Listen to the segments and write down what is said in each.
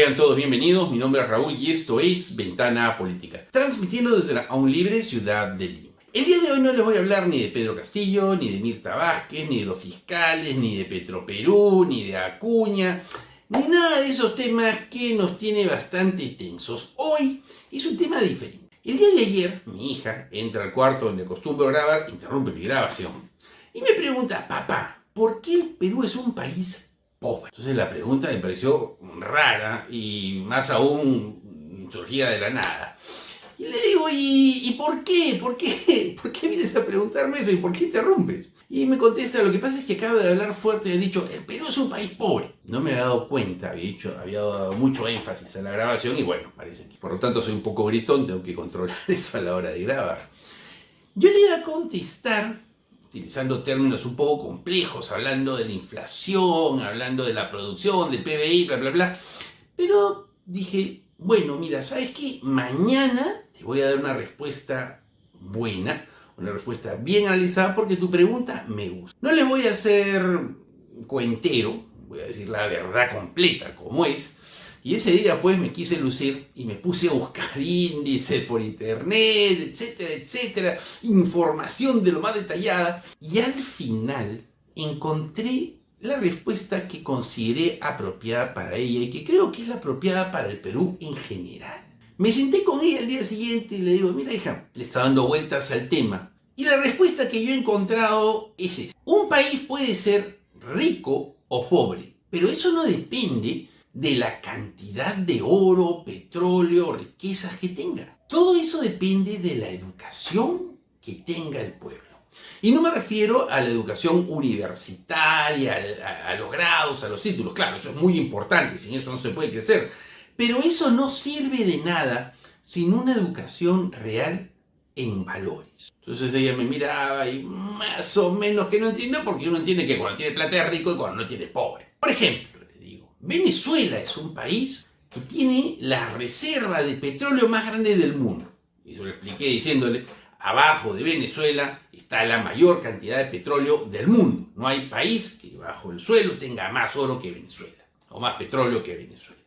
Sean todos bienvenidos, mi nombre es Raúl y esto es Ventana Política, transmitiendo desde la aún libre ciudad de Lima. El día de hoy no les voy a hablar ni de Pedro Castillo, ni de Mirta Vázquez, ni de los fiscales, ni de Petroperú, ni de Acuña, ni nada de esos temas que nos tiene bastante tensos. Hoy es un tema diferente. El día de ayer, mi hija entra al cuarto donde acostumbro grabar, interrumpe mi grabación, y me pregunta: papá, ¿por qué el Perú es un país pobre? Entonces la pregunta me pareció rara y más aún surgida de la nada. Y le digo: ¿y por qué? ¿Por qué? ¿Por qué vienes a preguntarme eso? ¿Y por qué interrumpes? Y me contesta: lo que pasa es que acaba de hablar fuerte y ha dicho, el Perú es un país pobre. No me había dado cuenta, había dado mucho énfasis a la grabación y bueno, parece que por lo tanto soy un poco gritón, tengo que controlar eso a la hora de grabar. Yo le iba a contestar utilizando términos un poco complejos, hablando de la inflación, hablando de la producción, del PBI, bla, bla, bla. Pero dije, bueno, mira, ¿sabes qué? Mañana te voy a dar una respuesta buena, una respuesta bien analizada, porque tu pregunta me gusta. No le voy a hacer cuentero, voy a decir la verdad completa como es. Y ese día pues me quise lucir y me puse a buscar índices por internet, etcétera, etcétera, información de lo más detallada. Y al final encontré la respuesta que consideré apropiada para ella y que creo que es la apropiada para el Perú en general. Me senté con ella al día siguiente y le digo: mira, hija, le está dando vueltas al tema. Y la respuesta que yo he encontrado es esta. Un país puede ser rico o pobre, pero eso no depende de la cantidad de oro, petróleo, riquezas que tenga. Todo eso depende de la educación que tenga el pueblo. Y no me refiero a la educación universitaria, a los grados, a los títulos. Claro, eso es muy importante, sin eso no se puede crecer. Pero eso no sirve de nada sin una educación real en valores. Entonces ella me miraba y más o menos que no entiendo, porque uno entiende que cuando tiene plata es rico y cuando no tiene es pobre. Por ejemplo, Venezuela es un país que tiene la reserva de petróleo más grande del mundo. Y yo le expliqué diciéndole: abajo de Venezuela está la mayor cantidad de petróleo del mundo. No hay país que bajo el suelo tenga más oro que Venezuela, o más petróleo que Venezuela.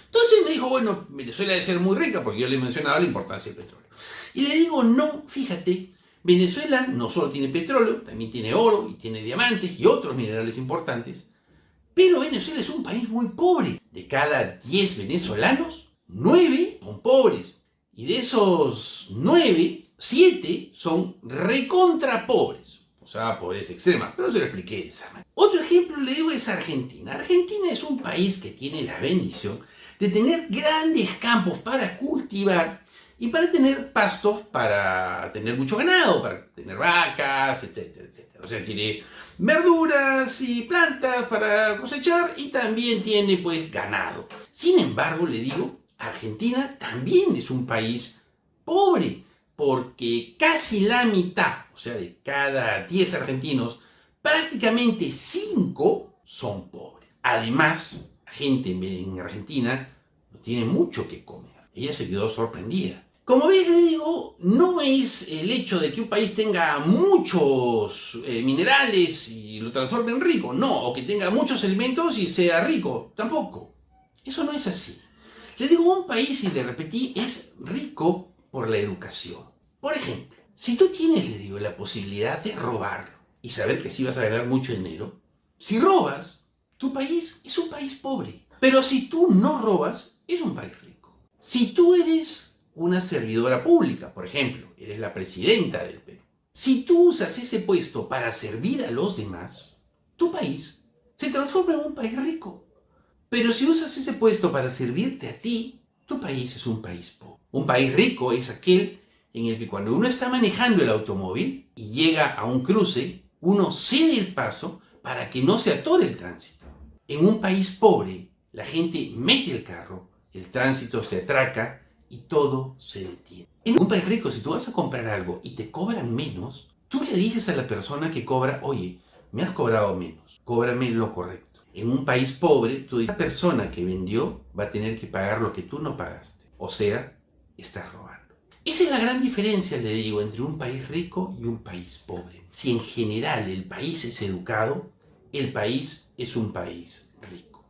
Entonces me dijo: bueno, Venezuela debe ser muy rica, porque yo le he mencionado la importancia del petróleo. Y le digo: no, fíjate, Venezuela no solo tiene petróleo, también tiene oro y tiene diamantes y otros minerales importantes. Pero Venezuela es un país muy pobre. De cada 10 venezolanos, 9 son pobres. Y de esos 9, 7 son recontra pobres. O sea, pobreza extrema. Pero se lo expliqué de esa manera. Otro ejemplo le digo es Argentina. Argentina es un país que tiene la bendición de tener grandes campos para cultivar y para tener pastos, para tener mucho ganado, para tener vacas, etcétera, etcétera. O sea, tiene verduras y plantas para cosechar y también tiene pues ganado. Sin embargo, le digo, Argentina también es un país pobre, porque casi la mitad, o sea, de cada 10 argentinos, prácticamente 5 son pobres. Además, la gente en Argentina no tiene mucho que comer. Ella se quedó sorprendida. Como ves, le digo, no es el hecho de que un país tenga muchos minerales y lo transforme en rico, no, o que tenga muchos alimentos y sea rico, tampoco. Eso no es así. Le digo, un país, y le repetí, es rico por la educación. Por ejemplo, si tú tienes, le digo, la posibilidad de robar y saber que así vas a ganar mucho dinero, si robas, tu país es un país pobre. Pero si tú no robas, es un país rico. Si tú eres una servidora pública, por ejemplo, eres la presidenta del Perú. Si tú usas ese puesto para servir a los demás, tu país se transforma en un país rico. Pero si usas ese puesto para servirte a ti, tu país es un país pobre. Un país rico es aquel en el que cuando uno está manejando el automóvil y llega a un cruce, uno cede el paso para que no se atore el tránsito. En un país pobre, la gente mete el carro, el tránsito se atraca y todo se detiene. En un país rico, si tú vas a comprar algo y te cobran menos, tú le dices a la persona que cobra: oye, me has cobrado menos, cóbrame lo correcto. En un país pobre, tú dices: la persona que vendió va a tener que pagar lo que tú no pagaste. O sea, estás robando. Esa es la gran diferencia, le digo, entre un país rico y un país pobre. Si en general el país es educado, el país es un país rico.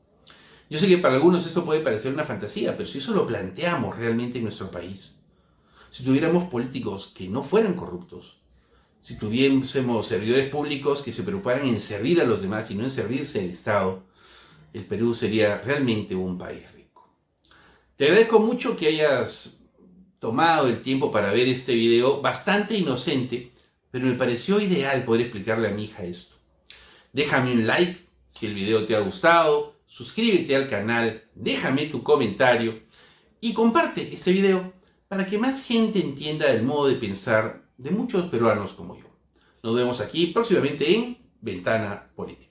Yo sé que para algunos esto puede parecer una fantasía, pero si eso lo planteamos realmente en nuestro país, si tuviéramos políticos que no fueran corruptos, si tuviésemos servidores públicos que se preocuparan en servir a los demás y no en servirse al Estado, el Perú sería realmente un país rico. Te agradezco mucho que hayas tomado el tiempo para ver este video, bastante inocente, pero me pareció ideal poder explicarle a mi hija esto. Déjame un like si el video te ha gustado, suscríbete al canal, déjame tu comentario y comparte este video para que más gente entienda el modo de pensar de muchos peruanos como yo. Nos vemos aquí próximamente en Ventana Política.